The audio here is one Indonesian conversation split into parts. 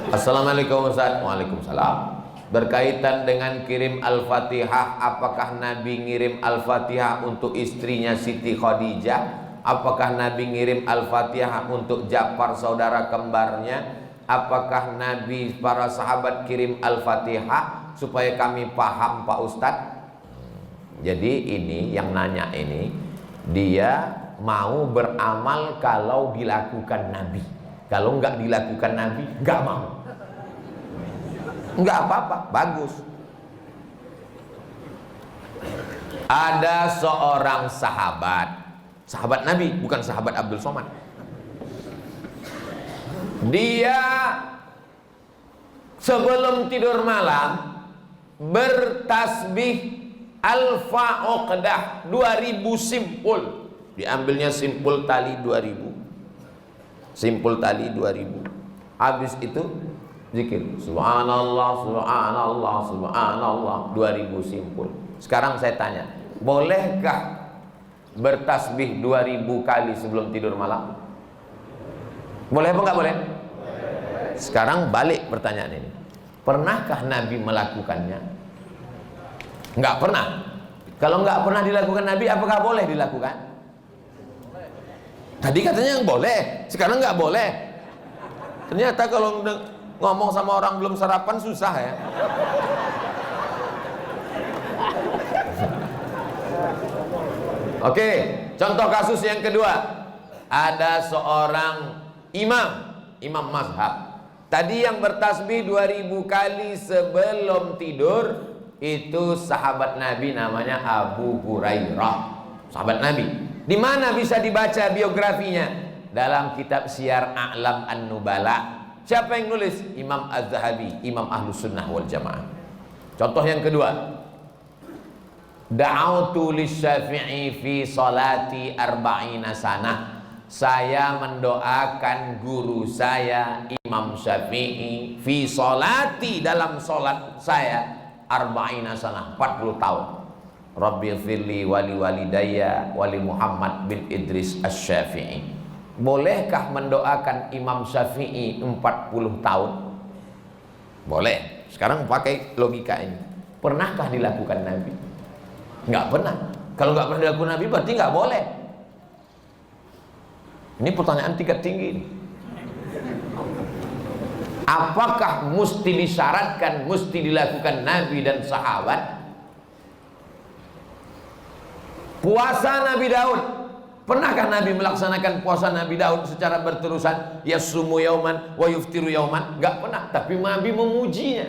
Assalamualaikum Ustaz. Waalaikumsalam. Berkaitan dengan kirim Al-Fatihah, apakah Nabi ngirim Al-Fatihah untuk istrinya Siti Khadijah? Apakah Nabi ngirim Al-Fatihah untuk Ja'far saudara kembarnya? Apakah Nabi para sahabat kirim Al-Fatihah? Supaya kami paham Pak Ustadz. Jadi ini yang nanya ini, dia mau beramal kalau dilakukan Nabi. Kalau nggak dilakukan Nabi, nggak mau. Nggak apa-apa, bagus. Ada seorang sahabat Nabi, bukan sahabat Abdul Somad. Dia sebelum tidur malam bertasbih alfa uqdah 2000 simpul. Diambilnya simpul tali 2000. Simpul tali 2000. Habis itu zikir subhanallah subhanallah subhanallah 2000 simpul. Sekarang saya tanya, bolehkah bertasbih 2000 kali sebelum tidur malam? Boleh apa enggak boleh? Sekarang balik pertanyaan ini. Pernahkah Nabi melakukannya? Enggak pernah. Kalau enggak pernah dilakukan Nabi, apakah boleh dilakukan? Tadi katanya yang boleh, sekarang enggak boleh. Ternyata kalau ngomong sama orang belum sarapan susah ya. Oke, contoh kasus yang kedua. Ada seorang imam mazhab. Tadi yang bertasbih 2000 kali sebelum tidur itu sahabat Nabi, namanya Abu Hurairah. Sahabat Nabi. Di mana bisa dibaca biografinya? Dalam kitab Syiar A'lam An-Nubala. Siapa yang nulis? Imam Az-Zahabi, Imam Ahlus Sunnah wal Jamaah. Contoh yang kedua. Da'autu lisyafi'i fi salati arba'ina sanah. Saya mendoakan guru saya Imam Syafi'i fi salati, dalam salat saya arba'ina sanah, 40 tahun. Rabbi firli wali walidayya wali Muhammad bin Idris Asy-Syafi'i. Bolehkah mendoakan Imam Syafi'i 40 tahun? Boleh. Sekarang pakai logika ini. Pernahkah dilakukan Nabi? Nggak pernah. Kalau nggak pernah dilakukan Nabi berarti nggak boleh. Ini pertanyaan tingkat tinggi. Apakah mesti disyaratkan, mesti dilakukan Nabi dan sahabat? Puasa Nabi Daud, pernahkah Nabi melaksanakan puasa Nabi Daud secara berterusan? Yasumu yauman wa yuftiru yauman? Nggak pernah. Tapi Nabi memujinya.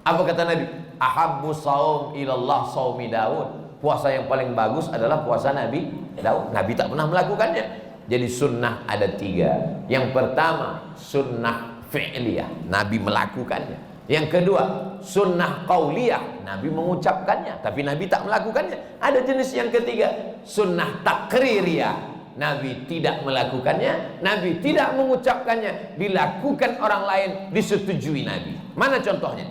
Apa kata Nabi? Ahabbu saum ilallah saumi Daud. Puasa yang paling bagus adalah puasa Nabi Daud. Nabi tak pernah melakukannya. Jadi sunnah ada 3. Yang pertama sunnah fi'liyah, Nabi melakukannya. Yang kedua sunnah qauliyah, Nabi mengucapkannya tapi Nabi tak melakukannya. Ada jenis yang ketiga, sunnah takririyah, Nabi tidak melakukannya, Nabi tidak mengucapkannya, dilakukan orang lain, disetujui Nabi. Mana contohnya?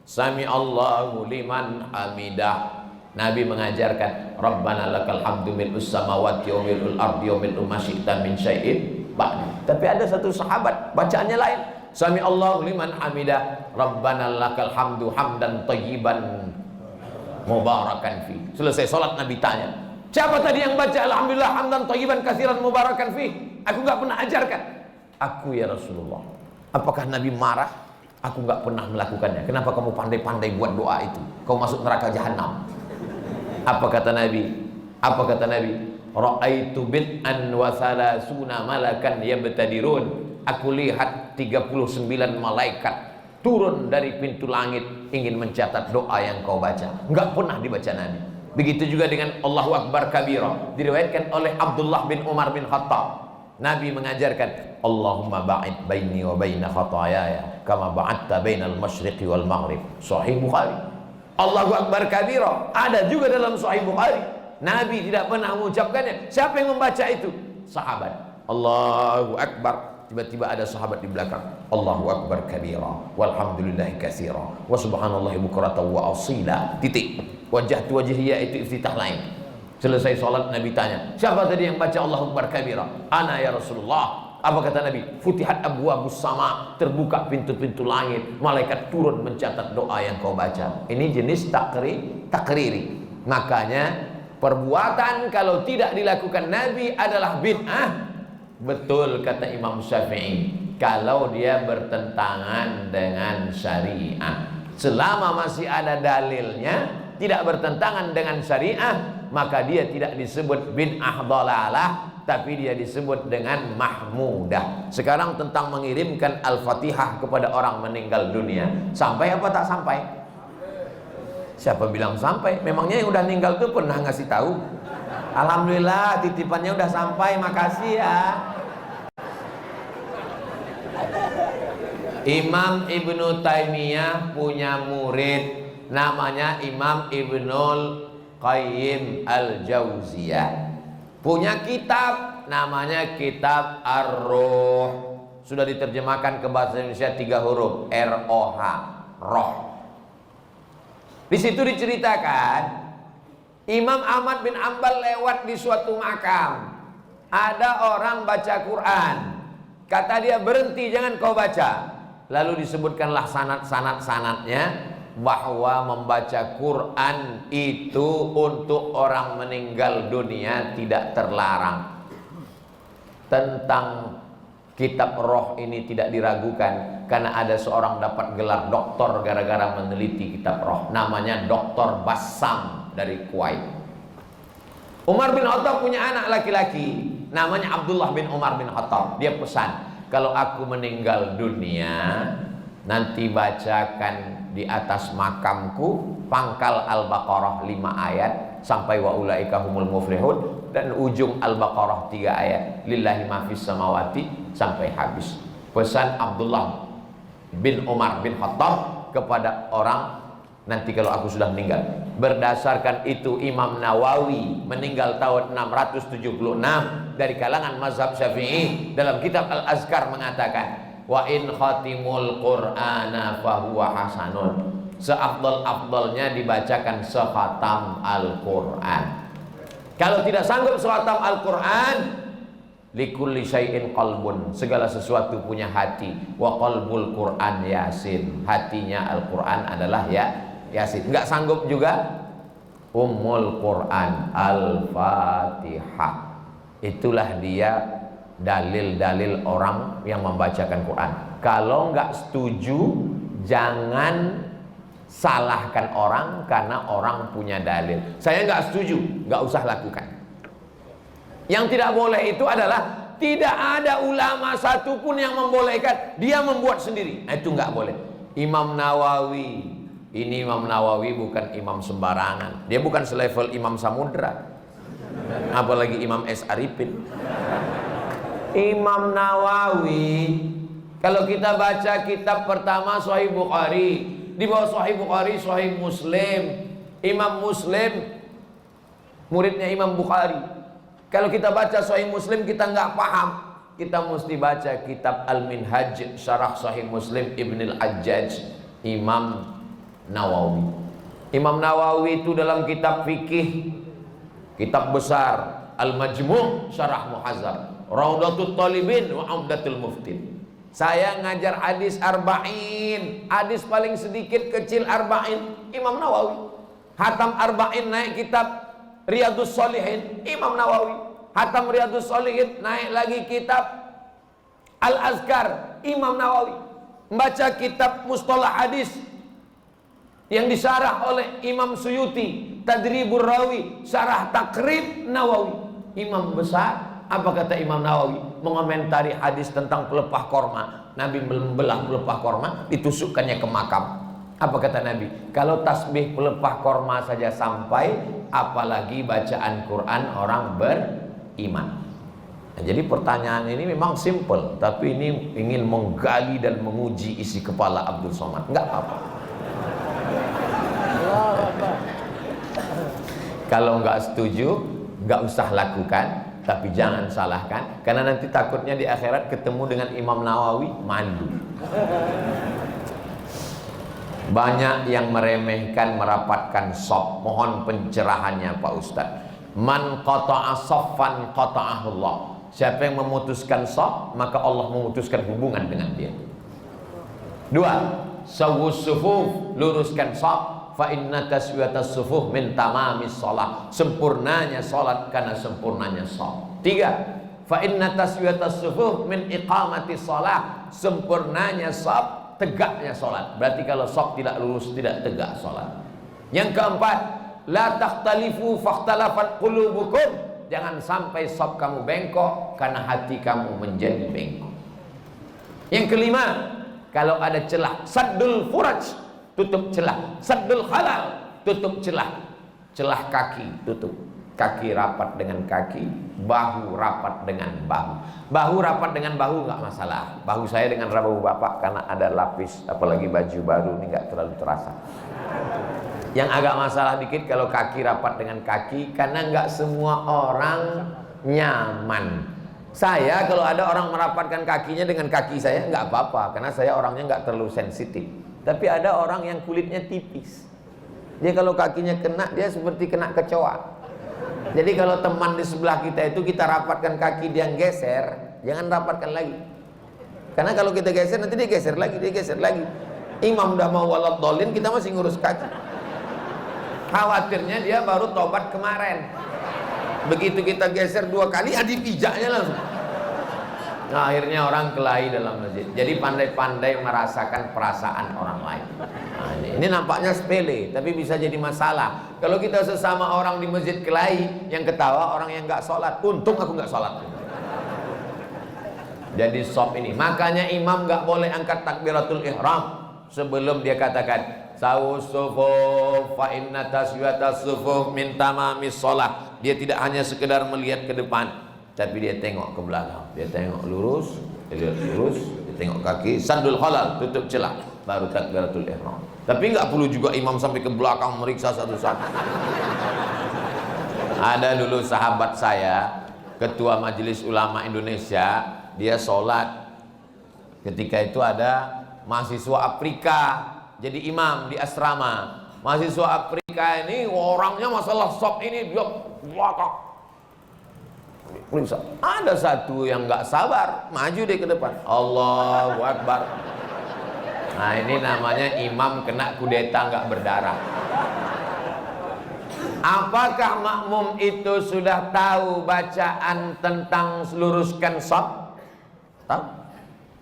Sami Allahu liman hamidah, Nabi mengajarkan Rabbana lakal hamdu mil'us samawati wa mil'ul ardi wa mil'u ma syi'ta min syai'in ba'd. Tapi ada satu sahabat bacaannya lain. Sami Allahu liman hamidah, Rabbana lakal hamdu hamdan thayyiban mubarakan fi. Selesai salat Nabi tanya, siapa tadi yang baca alhamdulillah hamdan thayyiban katsiran mubarakan fi? Aku enggak pernah ajarkan. Aku ya Rasulullah. Apakah Nabi marah? Aku enggak pernah melakukannya. Kenapa kamu pandai-pandai buat doa itu? Kau masuk neraka jahanam. Apa kata Nabi? Apa kata Nabi? Ra'aitu bid'an wa salasuna malakan yabtadirun. Aku lihat 39 malaikat turun dari pintu langit ingin mencatat doa yang kau baca. Enggak pernah dibaca Nabi. Begitu juga dengan Allahu Akbar kabira. Diriwayatkan oleh Abdullah bin Umar bin Khattab. Nabi mengajarkan Allahumma ba'id baini wa baina khatayaya kama ba'adta bainal masyriqi wal maghrib. Sahih Bukhari. Allahu Akbar kabira ada juga dalam Sahih Bukhari. Nabi tidak pernah mengucapkannya. Siapa yang membaca itu? Sahabat. Allahu Akbar. Tiba-tiba ada sahabat di belakang. Allahu Akbar kabira walhamdulillahi katsira wa subhanallahi bukratan wa asila. Titik. Wajah wajhiyya itu iftitah lain. Selesai sholat Nabi tanya, siapa tadi yang baca Allahu Akbar kabira? Ana ya Rasulullah. Apa kata Nabi? Futihat abwabus sama, terbuka pintu-pintu langit, malaikat turun mencatat doa yang kau baca. Ini jenis takriri. Makanya perbuatan kalau tidak dilakukan Nabi adalah bid'ah. Betul kata Imam Syafi'i, kalau dia bertentangan dengan syariah. Selama masih ada dalilnya, tidak bertentangan dengan syariah, maka dia tidak disebut bid'ah dhalalah, tapi dia disebut dengan mahmudah. Sekarang tentang mengirimkan Al-Fatihah kepada orang meninggal dunia, sampai apa tak sampai? Siapa bilang sampai? Memangnya yang udah meninggal tuh pernah ngasih tahu? Alhamdulillah titipannya udah sampai, makasih ya. Imam Ibnu Taimiyah punya murid namanya Imam Ibnul Qayyim Al-Jauziyah. Punya kitab namanya Kitab Ar-Ruh. Sudah diterjemahkan ke bahasa Indonesia 3 huruf, R-O-H, roh. Di situ diceritakan Imam Ahmad bin Ambal lewat di suatu makam. Ada orang baca Quran. Kata dia, berhenti, jangan kau baca. Lalu disebutkanlah sanad-sanadnya bahwa membaca Quran itu untuk orang meninggal dunia tidak terlarang. Tentang kitab roh ini tidak diragukan, karena ada seorang dapat gelar doktor gara-gara meneliti kitab roh, namanya Dr. Bassam dari Kuwait. Umar bin Khattab punya anak laki-laki namanya Abdullah bin Umar bin Khattab. Dia pesan, kalau aku meninggal dunia, nanti bacakan di atas makamku pangkal Al-Baqarah 5 ayat sampai wa ulaika humul muflihun, dan ujung Al-Baqarah 3 ayat lillahi ma fis samawati sampai habis. Pesan Abdullah bin Umar bin Khattab kepada orang nanti kalau aku sudah meninggal. Berdasarkan itu Imam Nawawi meninggal tahun 676 dari kalangan mazhab Syafi'i, dalam kitab Al-Azkar mengatakan, wa in khatimul Qur'ana fahuwa hasanun. Seafdal-afdalnya dibacakan sekhatam Al-Quran. Kalau tidak sanggup sekhatam Al-Quran, likulli syai'in qalbun, segala sesuatu punya hati. Wa qalbul Quran Yasin, hatinya Al-Quran adalah Yasin. Enggak sanggup juga, Ummul Quran Al-Fatihah. Itulah dia dalil-dalil orang yang membacakan Quran. Kalau enggak setuju, jangan salahkan orang karena orang punya dalil. Saya enggak setuju, enggak usah lakukan. Yang tidak boleh itu adalah tidak ada ulama satupun yang membolehkan, dia membuat sendiri. Nah, itu enggak boleh. Imam Nawawi, ini Imam Nawawi bukan imam sembarangan. Dia bukan selevel Imam Samudra, apalagi Imam S. Arifin. Imam Nawawi, kalau kita baca kitab pertama Sahih Bukhari, di bawah Sahih Bukhari Sahih Muslim. Imam Muslim muridnya Imam Bukhari. Kalau kita baca Sahih Muslim kita nggak paham, kita mesti baca kitab Al-Minhaj Syarah Sahih Muslim Ibn Al-Hajjaj Imam Nawawi. Imam Nawawi itu dalam kitab fikih, kitab besar Al-Majmu' Syarah Muhazzab, Raudatul Talibin wa Umdatul Muftin. Saya ngajar hadis arba'in, hadis paling sedikit kecil arba'in, Imam Nawawi. Hatam arba'in naik kitab Riyadus Shalihin, Imam Nawawi. Hatam Riyadus Shalihin naik lagi kitab Al-Azkar, Imam Nawawi. Membaca kitab Mustalah Hadis yang disyarah oleh Imam Suyuti, Tadribur Rawi, Syarah Takrib Nawawi. Imam besar. Apa kata Imam Nawawi? Mengomentari hadis tentang pelepah korma. Nabi membelah pelepah korma, ditusukkannya ke makam. Apa kata Nabi? Kalau tasbih pelepah korma saja sampai, apalagi bacaan Quran orang beriman. Nah, jadi pertanyaan ini memang simple, tapi ini ingin menggali dan menguji isi kepala Abdul Somad. Enggak apa-apa. Kalau enggak setuju, enggak usah lakukan. Tapi jangan salahkan, karena nanti takutnya di akhirat ketemu dengan Imam Nawawi malu. Banyak yang meremehkan merapatkan shaf. Mohon pencerahannya Pak Ustadz. Man qata'a shaffan qata'ahullah. Siapa yang memutuskan shaf, maka Allah memutuskan hubungan dengan dia. 2. Sawwus sufuf, luruskan shaf. Fa inna taswiyatas sufuf min tamamis shalah. Sempurnanya salat karena sempurnanya shaf. 3. Fa inna taswiyatas sufuf min iqamati shalah. Sempurnanya shaf, tegaknya salat. Berarti kalau shaf tidak lurus, tidak tegak salat. Yang keempat, la takhtalifu fakhtalafat qulubukum. Jangan sampai shaf kamu bengkok karena hati kamu menjadi bengkok. Yang kelima, kalau ada celah, saddul furaj, tutup celah. Saddul halal, tutup celah. Celah kaki, tutup. Kaki rapat dengan kaki, bahu rapat dengan bahu. Bahu rapat dengan bahu nggak masalah. Bahu saya dengan bahu bapak karena ada lapis, apalagi baju baru ini nggak terlalu terasa. Yang agak masalah dikit kalau kaki rapat dengan kaki, karena nggak semua orang nyaman. Saya kalau ada orang merapatkan kakinya dengan kaki saya nggak apa-apa, karena saya orangnya nggak terlalu sensitif. Tapi ada orang yang kulitnya tipis, dia kalau kakinya kena, dia seperti kena kecoa. Jadi kalau teman di sebelah kita itu kita rapatkan kaki, dia geser, jangan rapatkan lagi. Karena kalau kita geser nanti dia geser lagi, dia geser lagi. Imam udah mau walat dolin, kita masih ngurus kaki. Khawatirnya dia baru tobat kemarin. Begitu kita geser 2 kali, dipijaknya langsung. Nah, akhirnya orang kelahi dalam masjid. Jadi pandai-pandai merasakan perasaan orang lain. Nah, ini nampaknya sepele, tapi bisa jadi masalah. Kalau kita sesama orang di masjid kelahi, yang ketawa orang yang nggak sholat. Untung aku nggak sholat. Jadi shaf ini. Makanya imam nggak boleh angkat takbiratul ihram sebelum dia katakan sawus sufuf fa inna taswiyatas sufuf min tamamis shalah. Dia tidak hanya sekedar melihat ke depan, tapi dia tengok ke belakang. Dia tengok lurus, dia lihat lurus, dia tengok kaki, saddul halal, tutup celah, baru takbiratul ihram. Tapi nggak perlu juga imam sampai ke belakang meriksa satu-satu. Ada dulu sahabat saya, ketua Majelis Ulama Indonesia, dia sholat. Ketika itu ada mahasiswa Afrika jadi imam di asrama. Mahasiswa Afrika ini orangnya masalah shaf ini dia belakang. Ada satu yang nggak sabar, maju deh ke depan. Allahu Akbar. Nah, ini namanya imam kena kudeta nggak berdarah. Apakah makmum itu sudah tahu bacaan tentang luruskan shaf? Tahu?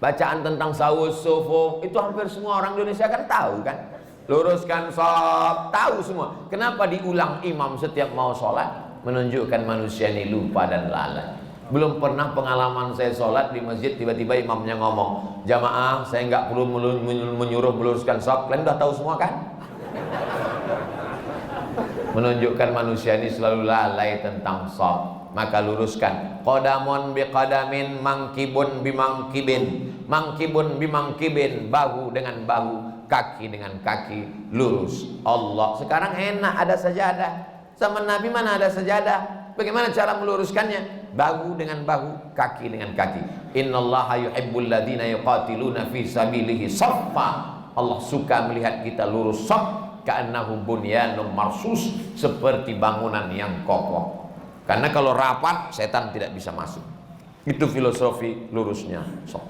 Bacaan tentang sawus sufuf itu hampir semua orang Indonesia kan tahu kan. Luruskan shaf, tahu semua. Kenapa diulang imam setiap mau sholat? Menunjukkan manusia ini lupa dan lalai. Belum pernah pengalaman saya sholat di masjid tiba-tiba imamnya ngomong, jamaah saya nggak perlu menyuruh meluruskan shaf, kalian udah tahu semua kan? Menunjukkan manusia ini selalu lalai tentang shaf. Maka luruskan. Qadamun biqadamin, mangkibun bimangkibin, mangkibun bimangkibin, bahu dengan bahu, kaki dengan kaki, lurus. Allah. Sekarang enak ada sajadah. Zaman Nabi mana ada sajadah? Bagaimana cara meluruskannya? Bahu dengan bahu, kaki dengan kaki. Innallaha yuhibbul ladzina yuqatiluna fi sabilihi shaffa. Allah suka melihat kita lurus shaf, ka'annahu bunyanun marsus, seperti bangunan yang kokoh. Karena kalau rapat, setan tidak bisa masuk. Itu filosofi lurusnya shaf.